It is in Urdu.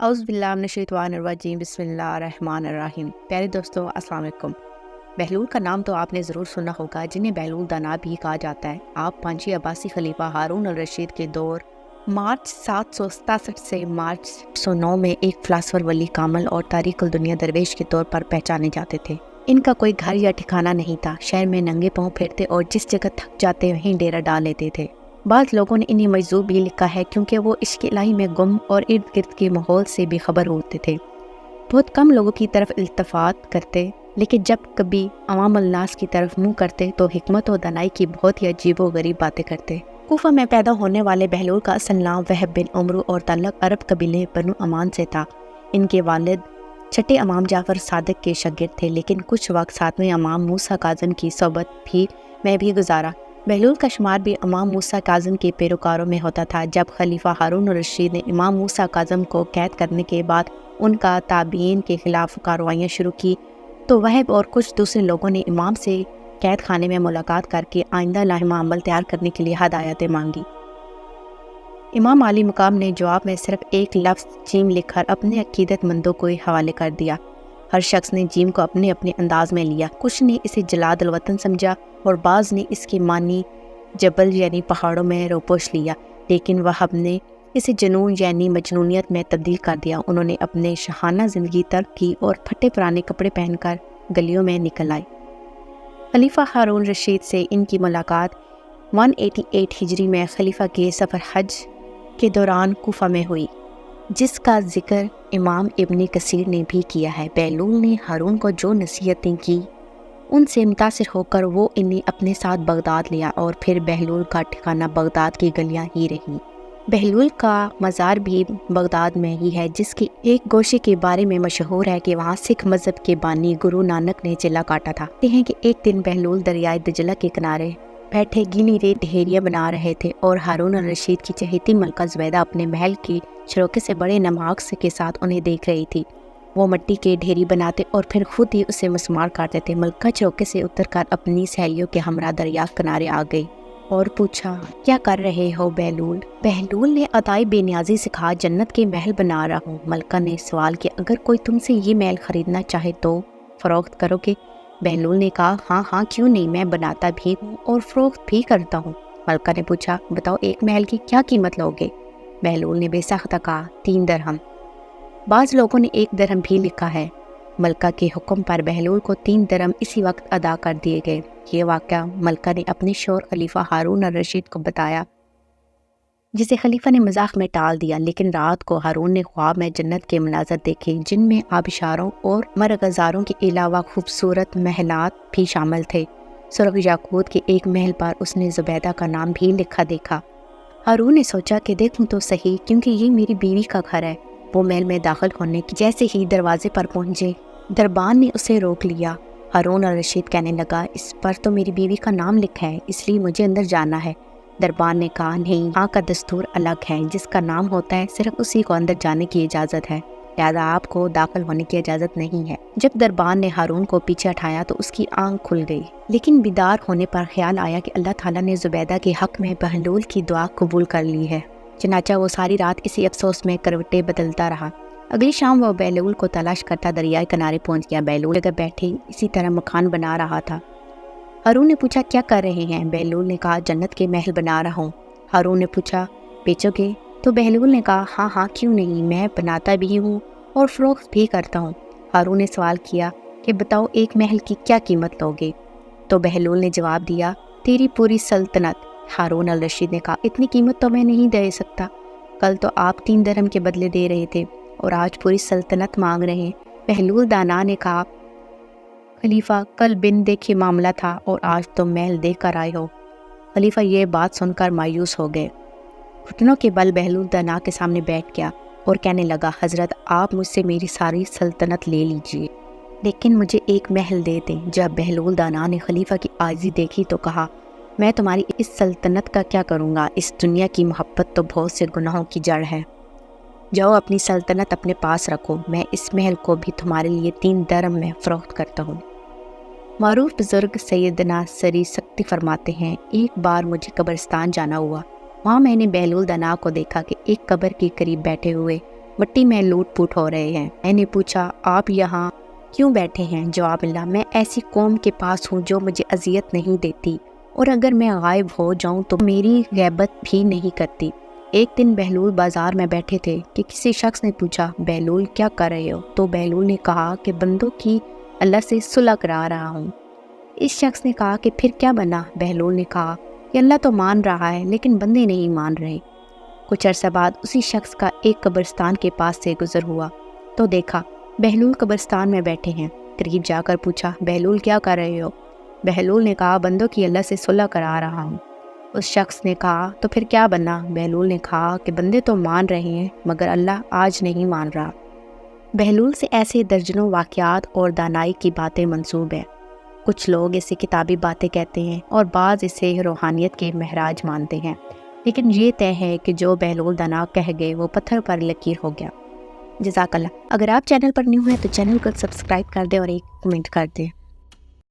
اعوذ باللہ من الشیطان الرجیم بسم اللہ الرحمن الرحیم۔ پیارے دوستو السلام علیکم۔ بہلول کا نام تو آپ نے ضرور سنا ہوگا، جنہیں بہلول دانا بھی کہا جاتا ہے۔ آپ پانچویں عباسی خلیفہ ہارون الرشید کے دور مارچ 767 سے مارچ 809 میں ایک فلاسفر ولی کامل اور تاریخ الدنیا درویش کے طور پر پہچانے جاتے تھے۔ ان کا کوئی گھر یا ٹھکانہ نہیں تھا، شہر میں ننگے پاؤں پھرتے اور جس جگہ تھک جاتے وہیں ڈیرا ڈال لیتے تھے۔ بعض لوگوں نے انہیں مجذوب بھی لکھا ہے کیونکہ وہ عشق الہی میں گم اور ارد گرد کے ماحول سے بے خبر ہوتے تھے۔ بہت کم لوگوں کی طرف التفات کرتے، لیکن جب کبھی عوام الناس کی طرف منہ کرتے تو حکمت و دانائی کی بہت ہی عجیب و غریب باتیں کرتے۔ کوفہ میں پیدا ہونے والے بہلول کا اصل نام وہب بن عمرو اور تعلق عرب قبیلے بنو امان سے تھا۔ ان کے والد چھٹے امام جعفر صادق کے شاگرد تھے، لیکن کچھ وقت ساتویں امام موسیٰ کاظم کی صحبت میں بھی گزارا۔ بہلول کا شمار بھی امام موسیٰ کاظم کے پیروکاروں میں ہوتا تھا۔ جب خلیفہ ہارون الرشید نے امام موسیٰ کاظم کو قید کرنے کے بعد ان کا تابعین کے خلاف کارروائیاں شروع کی تو وہب اور کچھ دوسرے لوگوں نے امام سے قید خانے میں ملاقات کر کے آئندہ لاہمہ عمل تیار کرنے کے لیے ہدایتیں مانگی۔ امام عالی مقام نے جواب میں صرف ایک لفظ جیم لکھ کر اپنے عقیدت مندوں کو حوالے کر دیا۔ ہر شخص نے جیم کو اپنے انداز میں لیا۔ کچھ نے اسے جلاد الوطن سمجھا اور بعض نے اس کے معنی جبل یعنی پہاڑوں میں روپوش لیا، لیکن وہب نے اسے جنون یعنی مجنونیت میں تبدیل کر دیا۔ انہوں نے اپنے شاہانہ زندگی ترک کی اور پھٹے پرانے کپڑے پہن کر گلیوں میں نکل آئے۔ خلیفہ ہارون رشید سے ان کی ملاقات 188 ہجری میں خلیفہ کے سفر حج کے دوران کوفہ میں ہوئی، جس کا ذکر امام ابن کثیر نے بھی کیا ہے۔ بہلول نے ہارون کو جو نصیحتیں کی ان سے متاثر ہو کر وہ انہیں اپنے ساتھ بغداد لیا اور پھر بہلول کا ٹھکانہ بغداد کی گلیاں ہی رہی۔ بہلول کا مزار بھی بغداد میں ہی ہے، جس کی ایک گوشے کے بارے میں مشہور ہے کہ وہاں سکھ مذہب کے بانی گرو نانک نے چلا کاٹا تھا۔ کہتے ہیں کہ ایک دن بہلول دریائے دجلہ کے کنارے بیٹھے گیلی ریت ڈھیریاں بنا رہے تھے اور ہارون الرشید کی چہیتی ملکہ زبیدہ اپنے محل کی شروکے سے بڑے نماغ کے ساتھ انہیں دیکھ رہی تھی۔ وہ مٹی کے ڈھیری بناتے اور پھر خود ہی اسے مسمار کاٹتے تھے۔ ملکہ چوکے سے اتر کر اپنی سہیلیوں کے ہمراہ دریا کنارے آ گئی اور پوچھا، کیا کر رہے ہو بہلول؟ بہلول نے ادائی بے نیازی سے کہا، جنت کے محل بنا رہا ہوں۔ ملکہ نے سوال کیا، اگر کوئی تم سے یہ محل خریدنا چاہے تو فروخت کرو گے؟ بہلول نے کہا، ہاں ہاں کیوں نہیں، میں بناتا بھی ہوں اور فروخت بھی کرتا ہوں۔ ملکہ نے پوچھا، بتاؤ ایک محل کی کیا قیمت لوگے؟ بہلول نے بے ساختہ کہا، 3 درہم۔ بعض لوگوں نے 1 درہم بھی لکھا ہے۔ ملکہ کے حکم پر بہلول کو 3 درہم اسی وقت ادا کر دیے گئے۔ یہ واقعہ ملکہ نے اپنے شوہر خلیفہ ہارون الرشید کو بتایا، جسے خلیفہ نے مذاق میں ٹال دیا، لیکن رات کو ہارون نے خواب میں جنت کے مناظر دیکھے، جن میں آبشاروں اور مرغزاروں کے علاوہ خوبصورت محلات بھی شامل تھے۔ سرخ یاقوت کے ایک محل پر اس نے زبیدہ کا نام بھی لکھا دیکھا۔ ہارون نے سوچا کہ دیکھوں تو صحیح، کیونکہ یہ میری بیوی کا گھر ہے۔ وہ محل میں داخل ہونے کی جیسے ہی دروازے پر پہنچے، دربان نے اسے روک لیا۔ ہارون الرشید کہنے لگا، اس پر تو میری بیوی کا نام لکھا ہے، اس لیے مجھے اندر جانا ہے۔ دربان نے کہا، نہیں، یہاں کا دستور الگ ہے، جس کا نام ہوتا ہے صرف اسی کو اندر جانے کی اجازت ہے، لہذا آپ کو داخل ہونے کی اجازت نہیں ہے۔ جب دربان نے ہارون کو پیچھے ہٹایا تو اس کی آنکھ کھل گئی، لیکن بیدار ہونے پر خیال آیا کہ اللہ تعالیٰ نے زبیدہ کے حق میں بہلول کی دعا قبول کر لی ہے۔ چنانچہ وہ ساری رات اسی افسوس میں کروٹیں بدلتا رہا۔ اگلی شام وہ بہلول کو تلاش کرتا دریائے کنارے پہنچ گیا۔ بہلول جگہ بیٹھے اسی طرح مکان بنا رہا تھا۔ ہارون نے پوچھا، کیا کر رہے ہیں؟ بہلول نے کہا، جنت کے محل بنا رہا ہوں۔ ہارون نے پوچھا، بیچو گے؟ تو بہلول نے کہا، ہاں ہاں کیوں نہیں، میں بناتا بھی ہوں اور فروخت بھی کرتا ہوں۔ ہارون نے سوال کیا کہ بتاؤ ایک محل کی کیا قیمت لوگے؟ تو بہلول نے جواب دیا، تیری پوری سلطنت۔ ہارون الرشید نے کہا، اتنی قیمت تو میں نہیں دے سکتا، کل تو آپ 3 درہم کے بدلے دے رہے تھے اور آج پوری سلطنت مانگ رہے ہیں۔ بہلول دانا نے کہا، خلیفہ کل بن دیکھے معاملہ تھا اور آج تم محل دیکھ کر آئے ہو۔ خلیفہ یہ بات سن کر مایوس ہو گئے۔ گھٹنوں کے بل بہلول دانا کے سامنے بیٹھ گیا اور کہنے لگا، حضرت آپ مجھ سے میری ساری سلطنت لے لیجئے، لیکن مجھے ایک محل دے دیں۔ جب بہلول دانا نے خلیفہ کی عاجزی دیکھی تو کہا، میں تمہاری اس سلطنت کا کیا کروں گا؟ اس دنیا کی محبت تو بہت سے گناہوں کی جڑ ہے۔ جاؤ اپنی سلطنت اپنے پاس رکھو، میں اس محل کو بھی تمہارے لیے 3 درہم میں فروخت کرتا ہوں۔ معروف بزرگ سیدنا سری سکتی فرماتے ہیں، ایک بار مجھے قبرستان جانا ہوا۔ وہاں میں نے بہلول دانا کو دیکھا کہ ایک قبر کے قریب بیٹھے ہوئے مٹی میں لوٹ پوٹ ہو رہے ہیں۔ میں نے پوچھا آپ یہاں کیوں بیٹھے ہیں؟ جواب ملا میں ایسی قوم کے پاس ہوں جو مجھے اذیت نہیں دیتی اور اگر میں غائب ہو جاؤں تو میری غیبت بھی نہیں کرتی۔ ایک دن بہلول بازار میں بیٹھے تھے کہ کسی شخص نے پوچھا بہلول کیا کر رہے ہو؟ تو بہلول نے کہا کہ بندوں کی اللہ سے صلح کرا رہا ہوں۔ اس شخص نے کہا کہ پھر کیا بنا؟ بہلول نے کہا کہ اللہ تو مان رہا ہے لیکن بندے نہیں مان رہے۔ کچھ عرصہ بعد اسی شخص کا ایک قبرستان کے پاس سے گزر ہوا تو دیکھا بہلول قبرستان میں بیٹھے ہیں۔ قریب جا کر پوچھا بہلول کیا کر رہے ہو؟ بہلول نے کہا بندوں کی اللہ سے صلح کرا رہا ہوں۔ اس شخص نے کہا تو پھر کیا بنا؟ بہلول نے کہا کہ بندے تو مان رہے ہیں مگر اللہ آج نہیں مان رہا۔ بہلول سے ایسے درجنوں واقعات اور دانائی کی باتیں منسوب ہیں۔ کچھ لوگ اسے کتابی باتیں کہتے ہیں اور بعض اسے روحانیت کے معراج مانتے ہیں، لیکن یہ طے ہے کہ جو بہلول دانا کہہ گئے وہ پتھر پر لکیر ہو گیا۔ جزاک اللہ۔ اگر آپ چینل پر نیو ہیں تو چینل کو سبسکرائب کر دیں اور ایک کمنٹ کر دیں۔